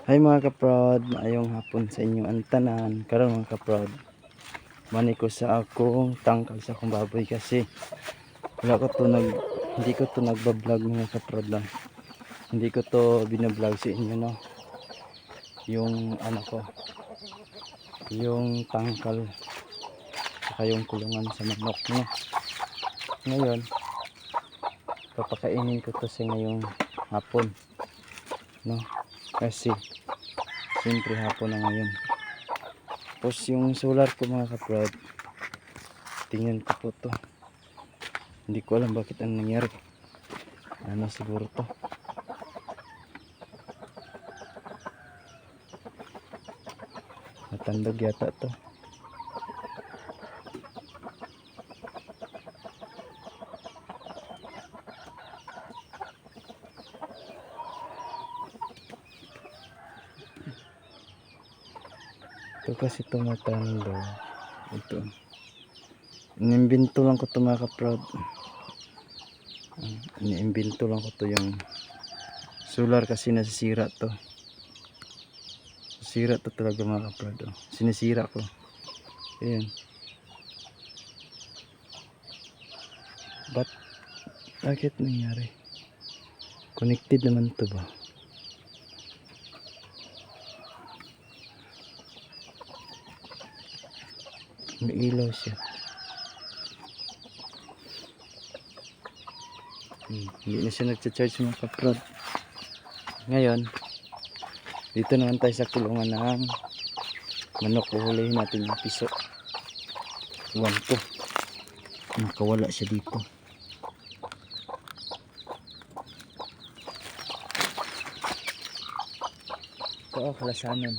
Hi mga kaprod, maayong hapon sa inyo ang tanan. Karon mga kaprod, mani ko sa akong tangkal sa akong baboy kasi wala ko to hindi ko to nagba-vlog mga kaprod lang. Hindi ko to bina-vlog sa inyo, no. Yung ano ko, yung tangkal saka yung kulungan sa manok, no. Ngayon, papakainin ko to sa ngayong hapon, no. Kasi siyempre hapon na ngayon. Tapos yung solar ko mga kaprod, tingnan ko po to. Hindi ko alam bakit ang nangyari. Ano siguro to? Natandog yata to. Ito kasi tumatandog. Ito. Inimbento lang ko to mga kaprod. Inimbento lang ko to, yung solar kasi nasisira to. Sira to talaga mga kaprod. Oh. Sinisira ko. Ayan. Bakit nangyari? Connected naman to ba? May ilaw siya. Hindi na siya nagcha-charge mga kaprod. Ngayon, dito naman tayo sa kulungan ng manok. Uhulihin natin yung piso. Iwan ko. Nakawala siya dito. Ito kalasanan.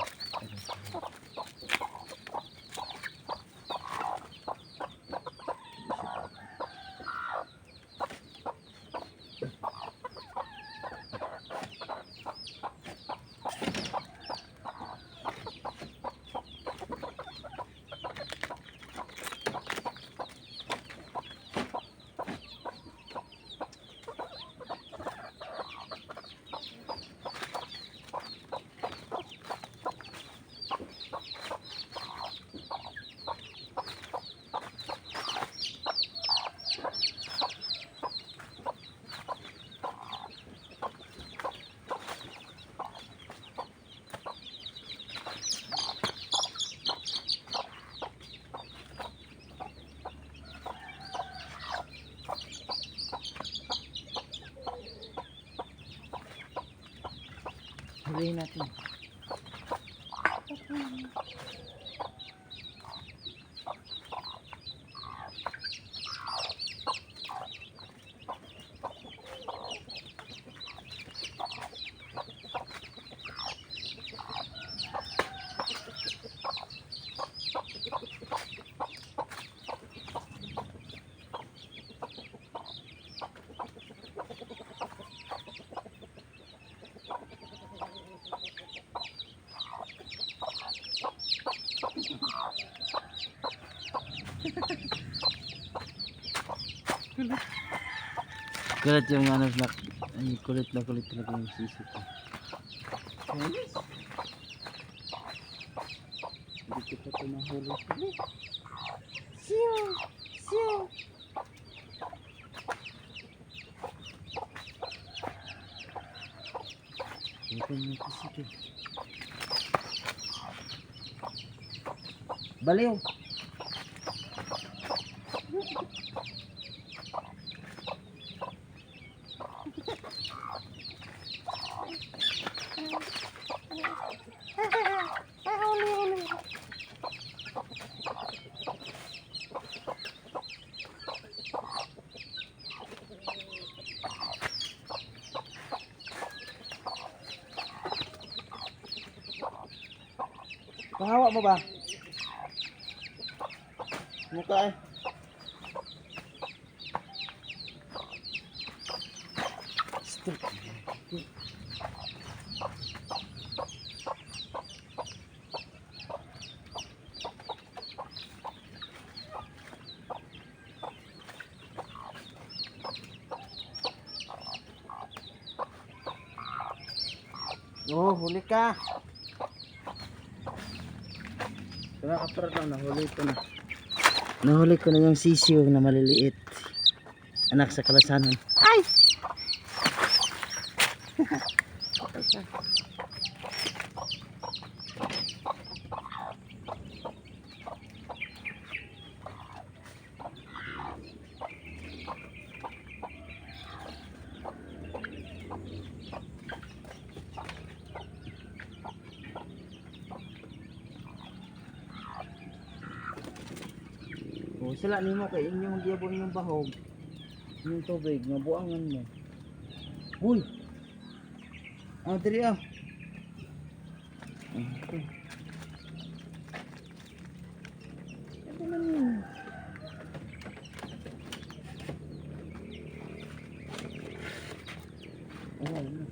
Hulihin natin. Kulit yung ano na, ay kulit talaga yung sisi ko. Hindi ko pa nahuli. Siyo! Siyo! Ito yung sisi ko. Baliw! Pahawa mo ba? Mukha eh. Stop. Oh, huli ka. Ito na kaprod, nahuli ko na. Nahuli ko na yung sisiw na maliliit. Anak sa kalasanan. Ay! Oh, sila nimo kay inyo magyabon yung bahog. Yung tubig, mabuangan mo. Uy! Ah, diri ah. Okay. Ito man yun. Oh, wala na.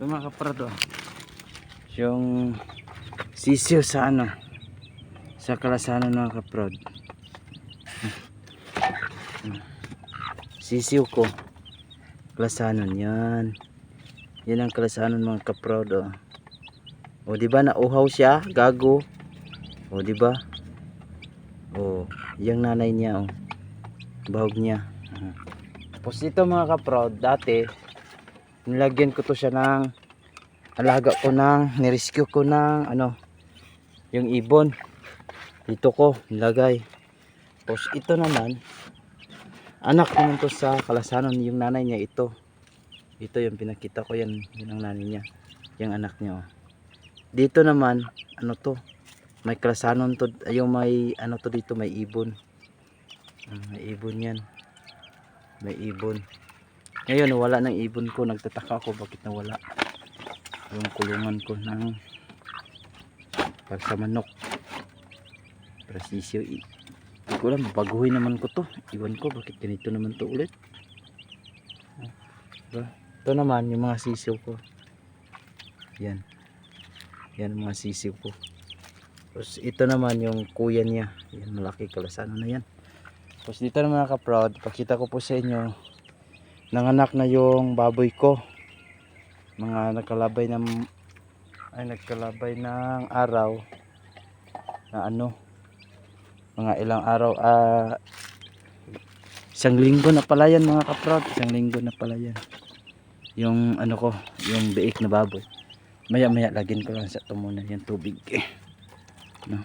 Ito mga kaprado, yung sisiw sa ano, sa kalasanan mga kaprod. Sisiw ko kalasanan yan. Yan ang kalasanan mga kaprod. O diba nauhaw siya, gago. O diba? O yung nanay niya, bahog niya. Tapos ito mga kaprod, dati nilagyan ko to siya ng alaga ko ng nirescue ko ng ano, yung ibon. Dito ko nilagay. Tapos ito naman anak naman to sa kalasanan, yung nanay niya ito. Ito yung pinakita ko, yan ang nanay niya, yung anak niya. Dito naman ano to, may kalasanan to, yung may ano to dito, may ibon. May ibon yan. May ibon. Ngayon wala ng ibon ko, nagtataka ako bakit nawala yung kulungan ko ng para sa manok, para sisiw. Hindi ko alam, baguhin naman ko to, iwan ko bakit ganito naman to ulit. Ito naman yung mga sisiw ko, yan yan mga sisiw ko. Tapos ito naman yung kuya niya, yan malaki, kalasanan na yan. Tapos dito naman mga kaproud, pakita ko po sa inyo, nanganak na yung baboy ko, mga nagkalabay ng araw na ano, mga ilang araw, isang linggo na pala yan mga kaproud, isang linggo na pala yan yung ano ko, yung biik na baboy. Maya maya lagyan ko lang sa tumunan yung tubig no,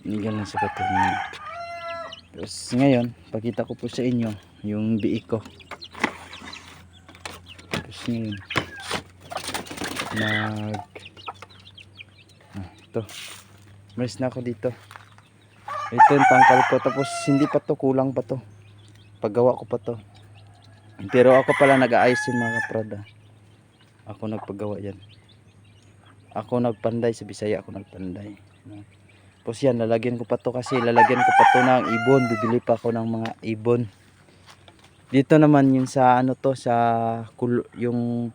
nigyan lang sa katunan. Tapos ngayon pakita ko po sa inyo yung biik ko. Tapos ngayon ito, maris na ako dito. Ito yung tangkal ko, tapos hindi pa to, kulang pa to, paggawa ko pa to. Pero ako pala nag-aayos yung mga kaproda, ako nagpagawa yan, ako nagpanday, sa Bisaya ako nagpanday. Tapos yan, lalagyan ko pa to, kasi lalagyan ko pa to ng ibon, bibili pa ako ng mga ibon. Dito naman yung sa ano to, sa yung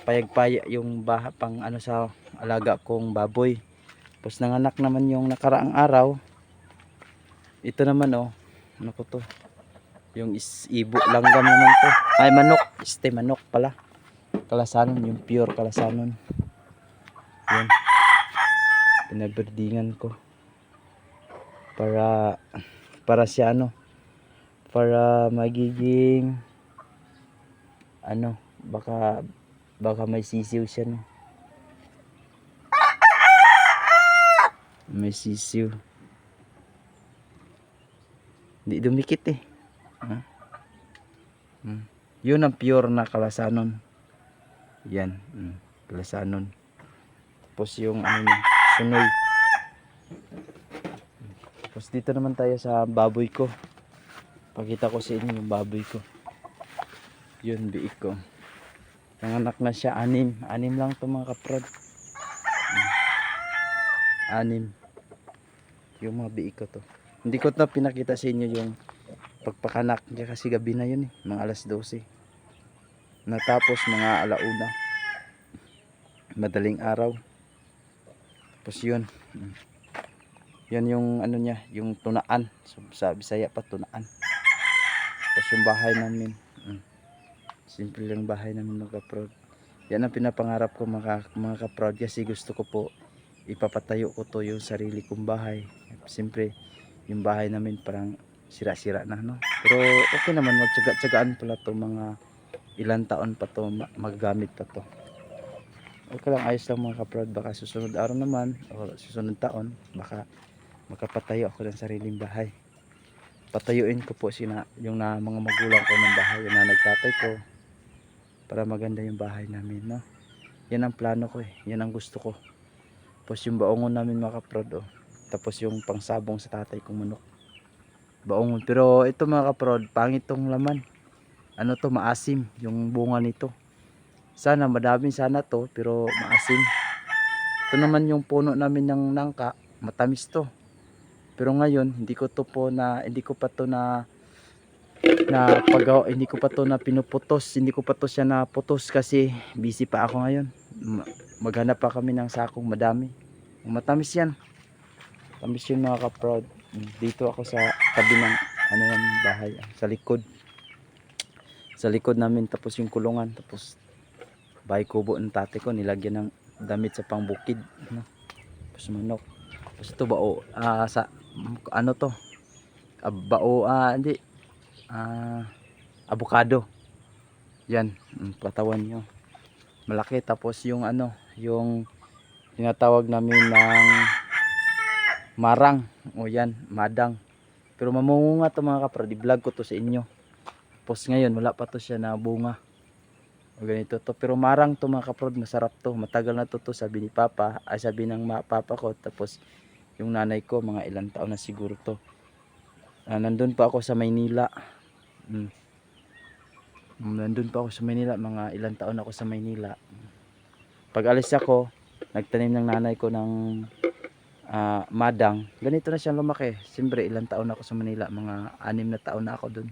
payag-paya, yung baha pang ano sa alaga kong baboy. Tapos nanganak naman yung nakaraang araw. Ito naman ano ko to, yung ibo, langgam naman to, ay manok, manok pala, kalasanon, yung pure kalasanon. Yan, pinabirdingan ko para siya ano, para magiging ano, baka may sisiw siya, no? May sisiw, hindi dumikit yun ang pure na kalasanon yan. Kalasanon. Tapos yung ano niya, sunoy. Tapos dito naman tayo sa baboy ko, pakita ko sa inyo yung baboy ko. Yun, biik ko, nanganak na siya, anim lang to mga kaprod, 6 yung mga biik ko to. Hindi ko na pinakita sa inyo yung pagpakanak niya kasi gabi na yun mga alas 12 natapos mga alauna madaling araw tapos yun yan yung ano niya yung tunaan sa Bisaya pa tunaan tapos yung bahay namin simple lang bahay namin mga kaprod yan ang pinapangarap ko mga kaprod kasi gusto ko po ipapatayo ko to yung sarili kong bahay siyempre yung bahay namin parang sira-sira na no pero okay naman magtyaga-tyagaan pala to mga ilang taon pa to magagamit pa to okay lang ayos lang mga kaprod baka susunod araw naman o susunod taon baka makapatayo ako ng sariling bahay patayuin ko po yung mga magulang ko ng bahay yung nanay tatay ko para maganda yung bahay namin no yan ang plano ko yan ang gusto ko tapos yung baongon namin mga kaprod tapos yung pangsabong sa tatay kong manok baongon pero ito mga kaprod pangit tong laman ano to maasim yung bunga nito sana madami sana to pero maasim ito naman yung puno namin ng nangka matamis to pero ngayon hindi ko pa to na hindi ko pa to na pinuputos hindi ko pa to siya naputos kasi busy pa ako ngayon maghanap pa kami ng sakong madami matamis yan tamis yun mga kaproud dito ako sa tabi ng ano yan bahay sa likod namin tapos yung kulungan tapos bahay kubo ng tate ko nilagyan ng damit sa pangbukid no? Tapos manok tapos ito bao sa ano to bao hindi avocado yan patawan nyo malaki tapos yung ano yung tinatawag namin ng marang o yan madang pero mamunga to mga kaprod i-vlog ko to sa inyo tapos ngayon wala pa to siya na bunga o ganito to pero marang to mga kaprod masarap to matagal na to sabi ni papa ay sabi ng papa ko tapos yung nanay ko mga ilang taon na siguro to nandun pa ako sa Maynila nandun pa ako sa Maynila mga ilang taon ako sa Maynila pag alis ako nagtanim ng nanay ko ng madang ganito na siyang lumaki siyempre ilang taon ako sa Manila mga 6 na taon na ako dun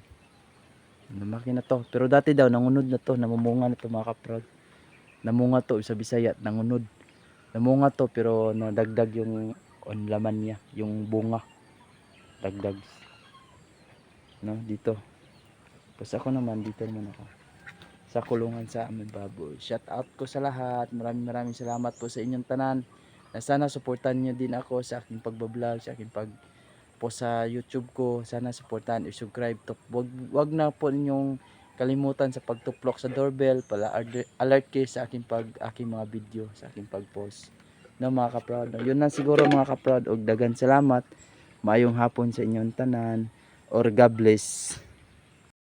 lumaki na to pero dati daw nangunod na to namumunga na to mga kaprod namunga to sa Bisaya nangunod namunga to pero nadagdag yung laman niya yung bunga dagdag no dito tapos ako naman dito naman ako sa kulungan sa aming baboy shout out ko sa lahat maraming salamat po sa inyong tanan na sana suportahan niyo din ako sa aking pagbablog sa aking pag post sa YouTube ko sana suportahan i-subscribe to wag na po ninyong kalimutan sa pagtuplok sa doorbell pala alert kayo sa aking mga video sa aking pag-post no mga kaproud yun lang siguro mga kaproud og dagan salamat maayong hapon sa inyong tanan or God bless.